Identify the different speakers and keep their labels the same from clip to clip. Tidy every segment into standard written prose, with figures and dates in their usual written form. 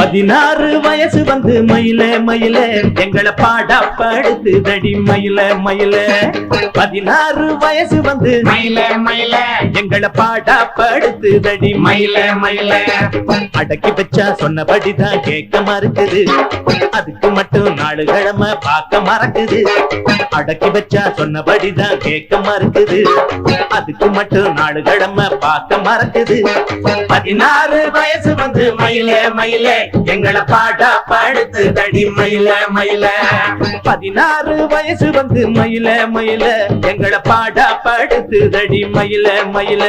Speaker 1: 16 வயசு வந்து மயில மயில எங்களை பாடா படுத்து தடி மயில மயில 16 வயசு வந்து
Speaker 2: மயில மயில
Speaker 1: எங்களை பாடா படுத்து தடி மயில மயில அடக்கி வச்சா சொன்னபடிதான் கேட்க மறுக்குது அதுக்கு மட்டும் நாலு கிழமை பார்க்க மறக்குது அடக்கி வச்சா சொன்னபடிதான் கேட்க மறுக்குது அதுக்கு மட்டும் நாலு கிழமை பார்க்க மறக்குது 16 வயசு வந்து மயில மயில எங்களை பாடா படுத்து தடி மயில மயில 16 வயசு வந்து மயில மயில எங்களை பாடா படுத்து தடி மயில மயில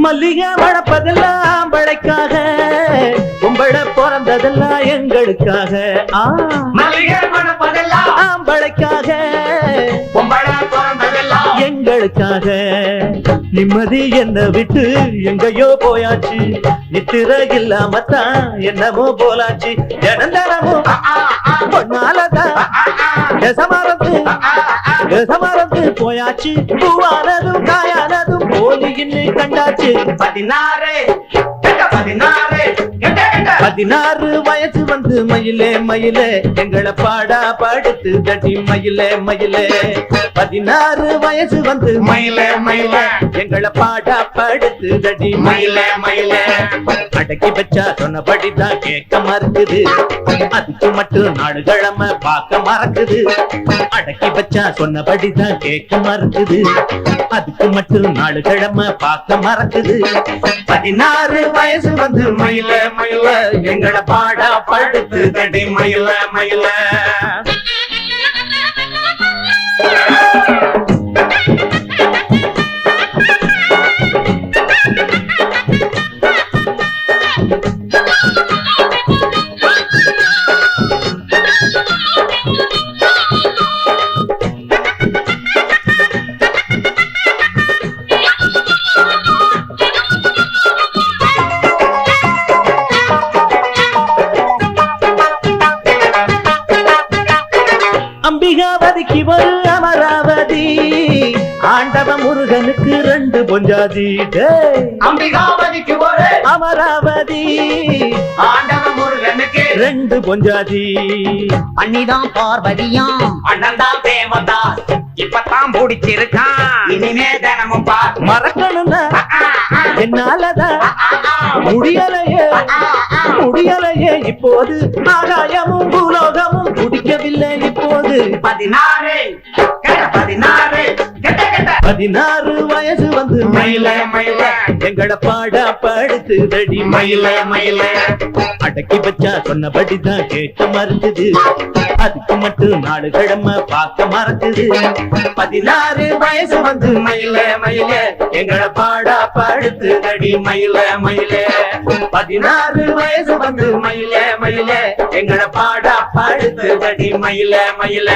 Speaker 1: மல்லிகை வளர்ப்பதெல்லாம் பழைக்காக கும்பள பிறந்ததெல்லாம் எங்களுக்காக
Speaker 2: மல்லிகை மணப்பதெல்லாம்
Speaker 1: பழைக்காக
Speaker 2: பொம்பள பிறந்ததெல்லாம்
Speaker 1: எங்களுக்காக நிம்மதி என்ன விட்டு எங்கயோ போயாச்சு நித்திர இல்லாமத்தான் என்னமோ போலாச்சு ஜனந்தரமும் பொன்னாலதான் சமரத்து போயாச்சு பூவானதும் காயானதும் போலின்னு கண்டாச்சு 16 வயசு வந்து மயிலே மயிலே எங்களை பாடா படுத்து தடி மயிலே மயிலே 16 வயசு வந்து
Speaker 2: மயில மயில
Speaker 1: எங்களை பாடா படுத்து தடி மயிலே மயிலே அடக்கி வச்சா சொன்னபடிதான் கேட்க மறுக்குது அதுக்கு மட்டும் நாலு கிழமை பார்க்க மறக்குது அடக்கி வச்சா சொன்னபடிதான் கேட்க மறுக்குது அதுக்கு மட்டும் நாலு கிழமை பார்க்க மறக்குது 16 வயசு வந்து மயில மயில எங்களை பாடா படுத்து தடி மயில மயில அம்பிகாவதிக்கு ஒரு அமராவதி ஆண்டவ முருகனுக்கு 2 பொஞ்சாதி
Speaker 2: அம்பிகாவதிக்கு ஒரு
Speaker 1: அமராவதி
Speaker 2: ஆண்டவ முருகனுக்கு
Speaker 1: 2 பொஞ்சாதி
Speaker 3: அண்ணிதான் பார்வதியாம்
Speaker 2: அண்ணன் தான் தேவதாஸ் இப்பதான் பிடிச்சிருக்கான் இனிமே தினமும் பார்
Speaker 1: மறக்கணும்னா என்னாலதான் முடியலையே இப்போது ஆகாயமும் பூலோகமும் குடிக்கவில்லை இப்போது 16 வயசு வந்து
Speaker 2: மயில மயில
Speaker 1: எங்களை பாடா படுத்து தடி மயில மயில அடக்கி வச்சா சொன்னபடிதான் கேட்க மறுக்குது அதுக்கு மட்டும் நாலு கிழமை பார்க்க மறக்குது 16 வயசு வந்து மயில மயில எங்களை பாடா படுத்து தடி மயில மயில 16 வயசு வந்து மயில மயில எங்களை பாடா படுத்து தடி மயில மயில